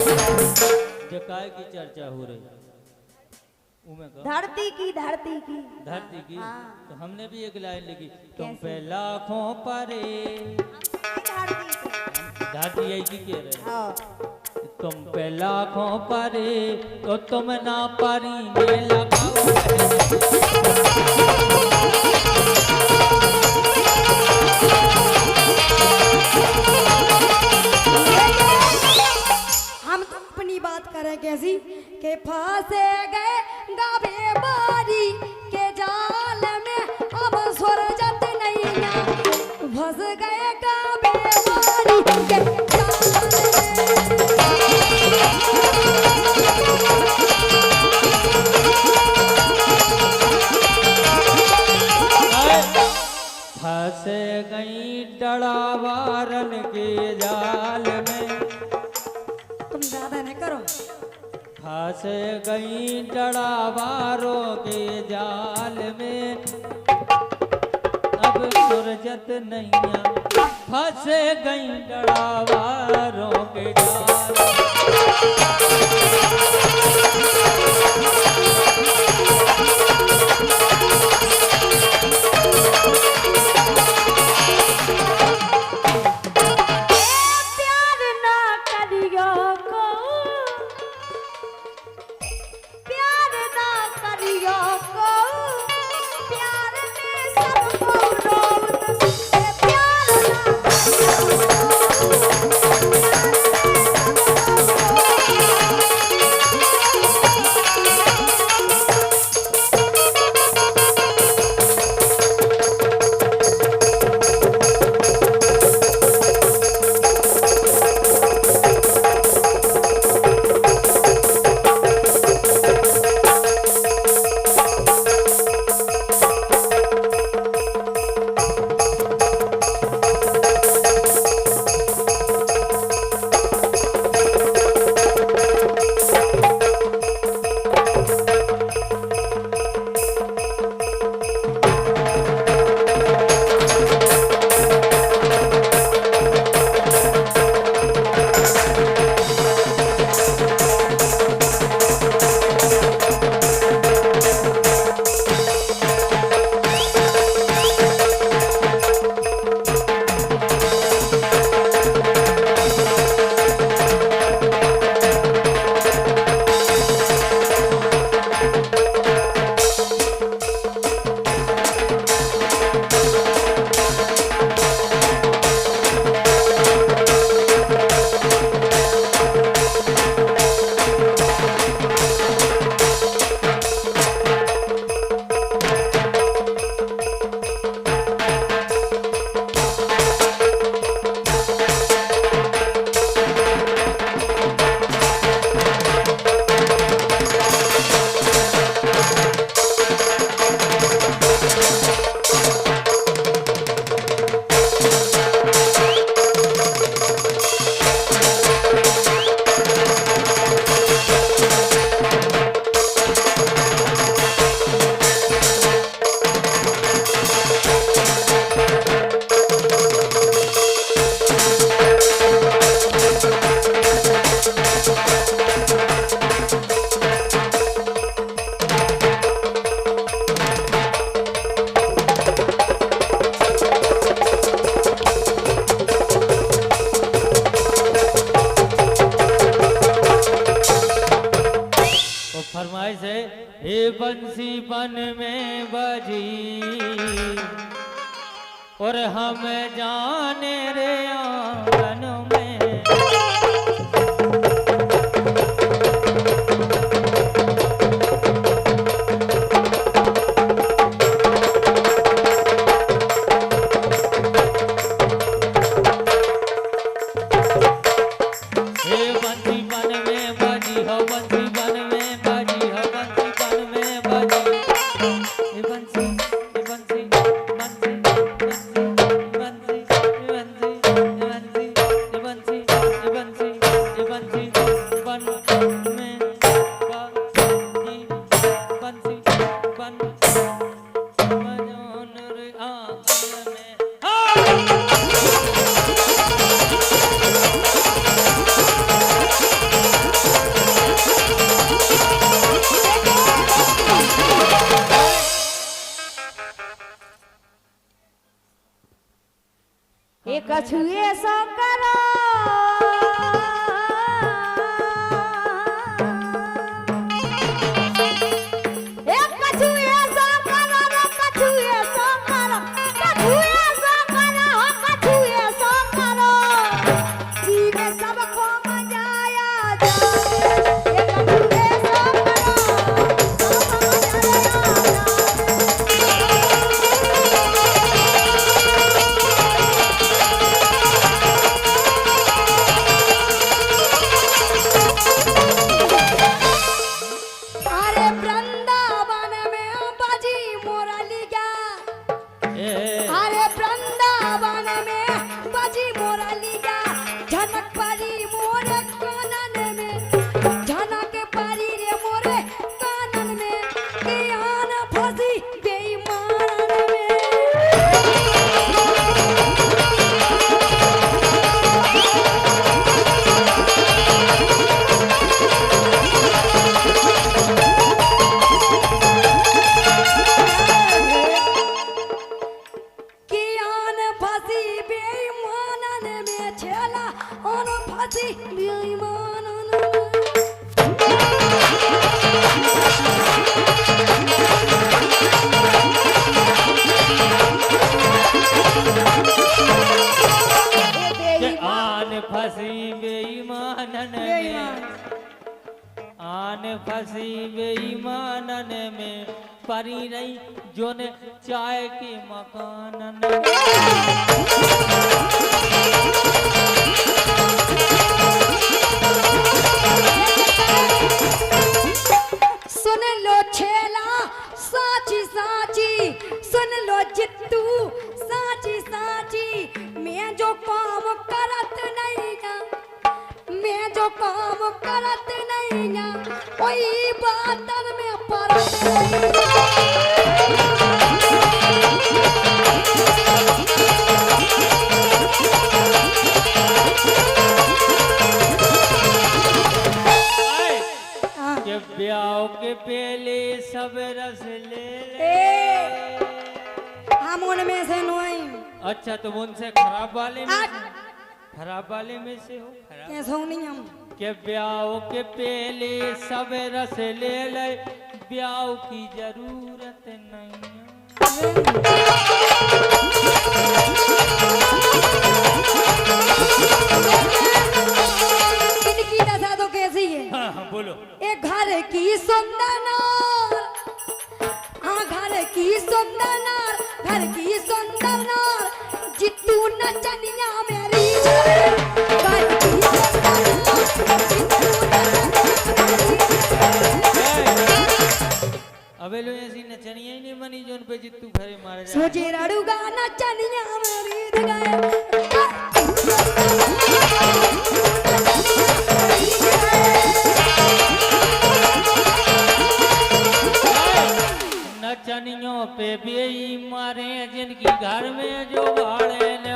जकाय की चर्चा हो रही धरती की हाँ। तो हमने भी एक लाइन लिखी, तुम पे लाखों परे धरती यही की कह रहे हाँ। तुम पे लाखों परे तो तुम ना परी में लगाओ। हम तो अपनी बात करें कैसी के फांसे गए गाभे बारी के जाल में अब सुरजत नहीं ना फंस गए गाभे बारी के जाल फंस गई डड़ावारन के जाल में। तुम ज्यादा न करो। फंस गई डड़ावारों के जाल में अब सुरजत नैया फंस गई डड़ावारों के जाल में। फरमाइश है, हे बंसी बन में बजी और हम जाने रे आंगन में। कछुए सो करो फंसी बेईमानन में परी रही जो ने चाय के मकानन सुन लो छेला साची साची सुन लो जित्तू साची साची मैं जो काम करत नहीं ना मैं जो काम करत नहीं ना कोई बातन में परत के ब्याह के पहले सब रस ले हम उनमें से नहीं। अच्छा तुम उनसे खराब वाले में से हो कैसे हो नहीं हम के ब्याह के पहले सब रस ले ले ब्याह की जरूरत नहीं इनकी दशा तो कैसी है। हाँ, बोलो एक घर की सुंदर नार हाँ घर की सुंदर नार घर की सुंदर नार जितू नचनिया मेरी घर की अबे लो ऐसी नचनिया ही नहीं बनी जो उन पे जितू खरे मारे जाए सोचे रड़ूगा नचनिया मेरी गए नचनियों पे भी मारे जिनकी घर में जो भाड़े ने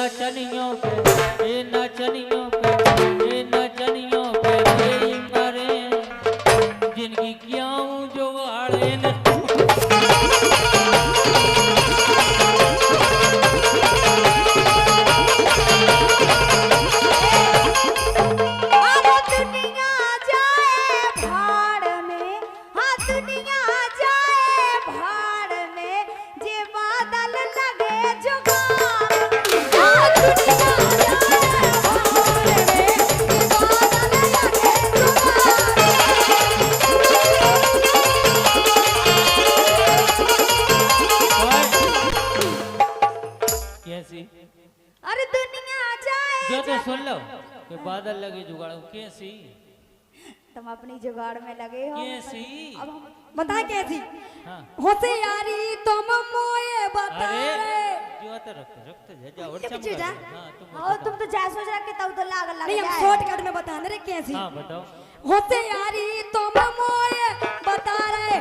नचनियों पे भी मारे जिनकी क्यों जो भाड़े ने अरे दुनिया जाए जो तो सुन लो कि बादल लगे जुगाड़ कैसी तुम अपनी जुगाड़ में लगे हो कैसी अब हम बता कैसी हाँ होशियारी तुम मोए बता जो तो रखते जा और चमका चमका हाँ तुम तो जा सोच रखे तब तो लाग लग नहीं हम शॉर्टकट में बता रहे कैसी हाँ बताओ होशियारी तुम मोए बता रहे